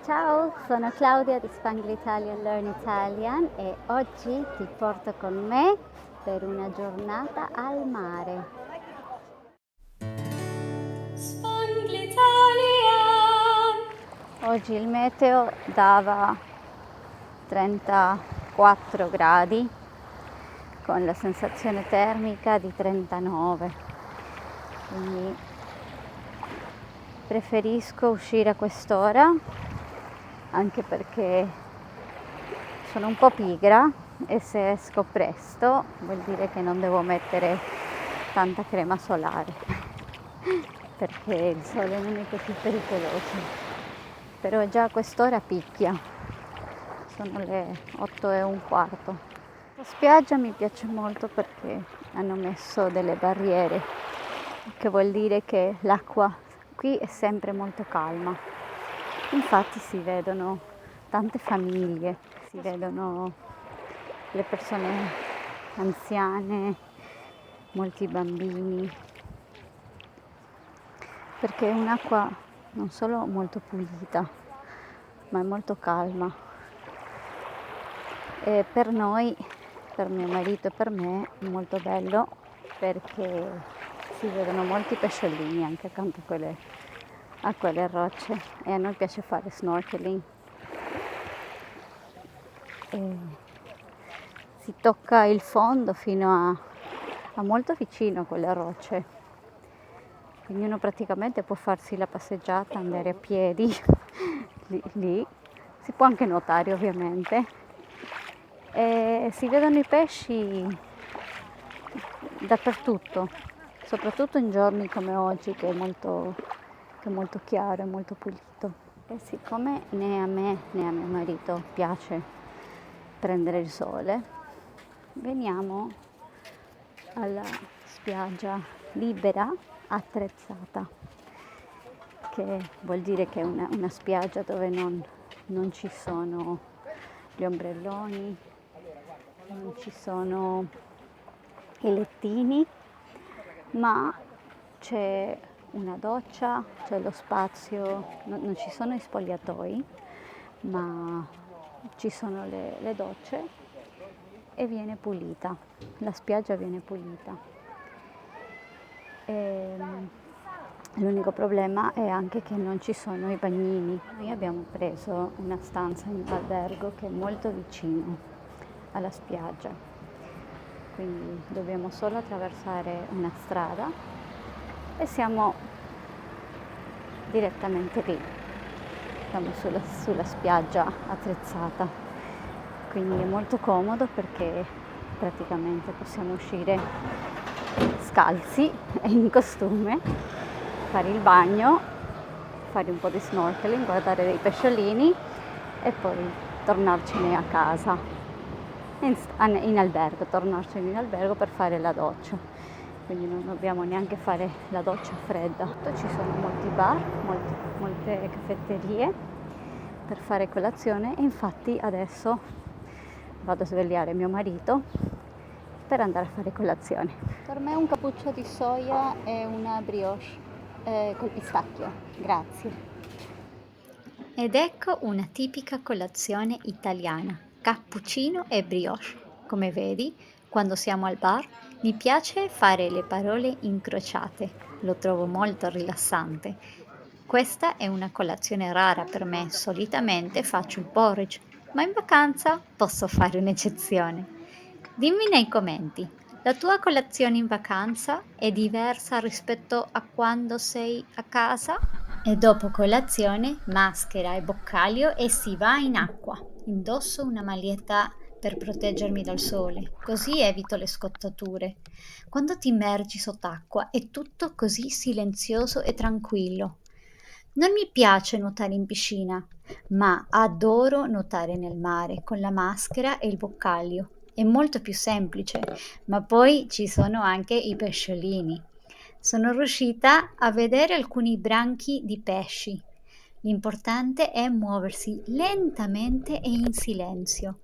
Ciao, sono Claudia di Spangle Italian Learn Italian e oggi ti porto con me per una giornata al mare. Spangle Italian. Oggi il meteo dava 34 gradi con la sensazione termica di 39, quindi preferisco uscire a quest'ora anche perché sono un po' pigra e se esco presto vuol dire che non devo mettere tanta crema solare perché il sole non è così pericoloso. Però già a quest'ora picchia, sono le 8:15. La spiaggia mi piace molto perché hanno messo delle barriere, che vuol dire che l'acqua qui è sempre molto calma. Infatti si vedono tante famiglie, si vedono le persone anziane, molti bambini, perché è un'acqua non solo molto pulita, ma è molto calma. E per noi, per mio marito e per me, è molto bello perché si vedono molti pesciolini anche accanto a quelle rocce e a noi piace fare snorkeling. E si tocca il fondo fino a molto vicino a quelle rocce, quindi uno praticamente può farsi la passeggiata, andare a piedi lì. Si può anche nuotare ovviamente e si vedono i pesci dappertutto, soprattutto in giorni come oggi che è molto chiaro e molto pulito. E siccome né a me né a mio marito piace prendere il sole, veniamo alla spiaggia libera attrezzata, che vuol dire che è una spiaggia dove non ci sono gli ombrelloni, non ci sono i lettini, ma c'è una doccia, c'è lo spazio, non ci sono i spogliatoi, ma ci sono le docce e viene pulita, la spiaggia viene pulita. L'unico problema è anche che non ci sono i bagnini. Noi abbiamo preso una stanza in albergo che è molto vicino alla spiaggia, quindi dobbiamo solo attraversare una strada e siamo direttamente lì, siamo sulla spiaggia attrezzata, quindi è molto comodo perché praticamente possiamo uscire scalzi e in costume, fare il bagno, fare un po' di snorkeling, guardare dei pesciolini e poi tornarcene a casa, in albergo, tornarcene in albergo per fare la doccia. Quindi non dobbiamo neanche fare la doccia fredda. Ci sono molti bar, molte caffetterie per fare colazione e infatti adesso vado a svegliare mio marito per andare a fare colazione. Per me un cappuccio di soia e una brioche col pistacchio, grazie. Ed ecco una tipica colazione italiana, cappuccino e brioche. Come vedi, quando siamo al bar mi piace fare le parole incrociate, lo trovo molto rilassante. Questa è una colazione rara per me, solitamente faccio il porridge, ma in vacanza posso fare un'eccezione. Dimmi nei commenti, la tua colazione in vacanza è diversa rispetto a quando sei a casa? E dopo colazione, maschera e boccaglio e si va in acqua. Indosso una maglietta per proteggermi dal sole, così evito le scottature. Quando ti immergi sott'acqua è tutto così silenzioso e tranquillo. Non mi piace nuotare in piscina, ma adoro nuotare nel mare con la maschera e il boccaglio. È molto più semplice, ma poi ci sono anche i pesciolini. Sono riuscita a vedere alcuni branchi di pesci. L'importante è muoversi lentamente e in silenzio.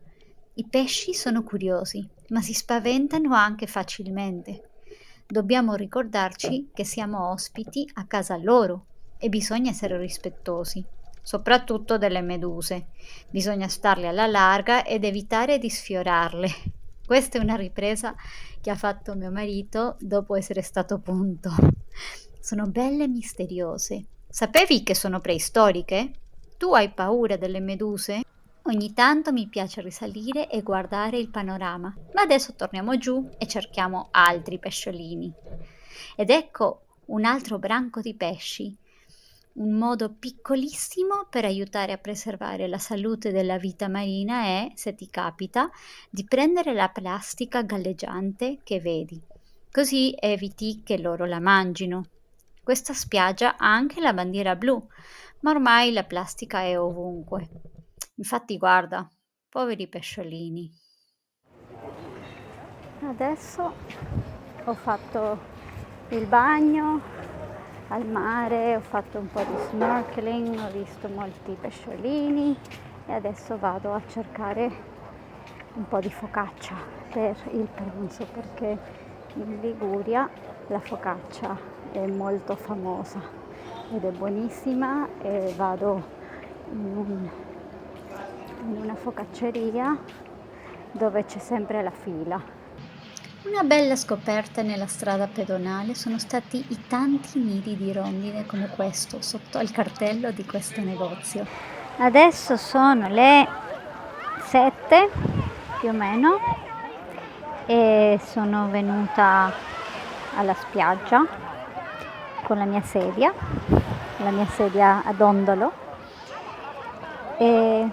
I pesci sono curiosi, ma si spaventano anche facilmente. Dobbiamo ricordarci che siamo ospiti a casa loro e bisogna essere rispettosi. soprattutto delle meduse. Bisogna starle alla larga ed evitare di sfiorarle. Questa è una ripresa che ha fatto mio marito dopo essere stato punto. Sono belle e misteriose. Sapevi che sono preistoriche? Tu hai paura delle meduse? Ogni tanto mi piace risalire e guardare il panorama, ma adesso torniamo giù e cerchiamo altri pesciolini. Ed ecco un altro branco di pesci, un modo piccolissimo per aiutare a preservare la salute della vita marina è, se ti capita, di prendere la plastica galleggiante che vedi, così eviti che loro la mangino. Questa spiaggia ha anche la bandiera blu, ma ormai la plastica è ovunque. Infatti guarda, poveri pesciolini. Adesso ho fatto il bagno al mare, ho fatto un po' di snorkeling, ho visto molti pesciolini e adesso vado a cercare un po' di focaccia per il pranzo perché in Liguria la focaccia è molto famosa ed è buonissima e vado in una focacceria dove c'è sempre la fila. Una bella scoperta nella strada pedonale sono stati i tanti nidi di rondine come questo sotto al cartello di questo negozio. Adesso sono le 7 più o meno e sono venuta alla spiaggia con la mia sedia a dondolo e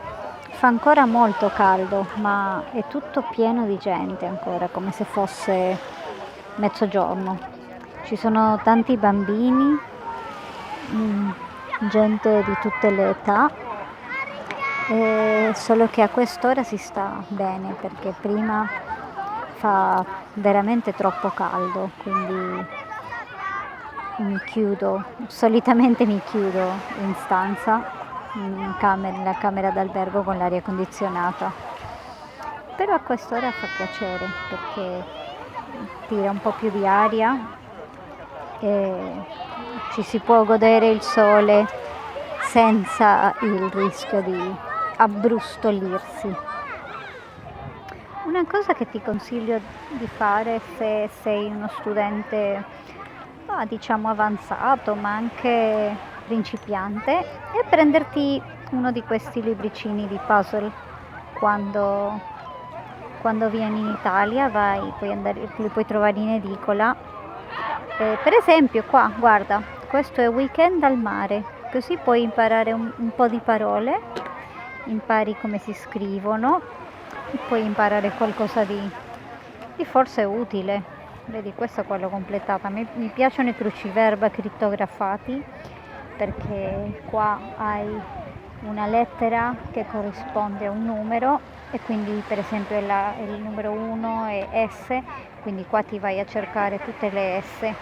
fa ancora molto caldo, ma è tutto pieno di gente ancora, come se fosse mezzogiorno. Ci sono tanti bambini, gente di tutte le età, solo che a quest'ora si sta bene perché prima fa veramente troppo caldo, quindi solitamente mi chiudo in stanza, nella camera d'albergo con l'aria condizionata. Però a quest'ora fa piacere perché tira un po' più di aria e ci si può godere il sole senza il rischio di abbrustolirsi. Una cosa che ti consiglio di fare se sei uno studente, diciamo avanzato, ma anche principiante, è prenderti uno di questi libricini di puzzle quando, quando vieni in Italia, li puoi trovare in edicola. Per esempio qua, guarda, questo è Weekend al mare, così puoi imparare un po' di parole, impari come si scrivono e puoi imparare qualcosa di forse utile. Vedi, questo è quello completato. Mi piacciono i cruciverba crittografati perché qua hai una lettera che corrisponde a un numero e quindi per esempio il numero 1 è S, quindi qua ti vai a cercare tutte le S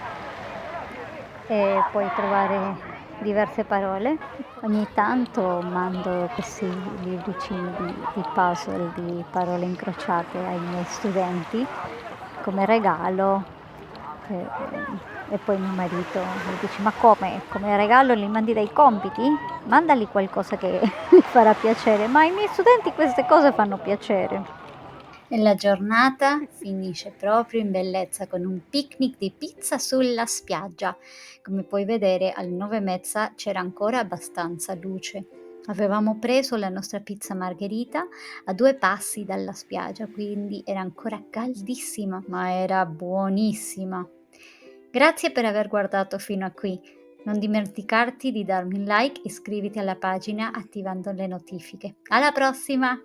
e puoi trovare diverse parole. Ogni tanto mando questi libricini di puzzle, di parole incrociate ai miei studenti come regalo e poi mio marito mi dice: ma come regalo li mandi dei compiti? Mandali qualcosa che gli farà piacere, ma ai miei studenti queste cose fanno piacere. E la giornata finisce proprio in bellezza con un picnic di pizza sulla spiaggia. Come puoi vedere, alle 9:30 c'era ancora abbastanza luce. Avevamo preso la nostra pizza margherita a 2 passi dalla spiaggia, quindi era ancora caldissima, ma era buonissima. Grazie per aver guardato fino a qui. Non dimenticarti di darmi un like e iscriviti alla pagina attivando le notifiche. Alla prossima!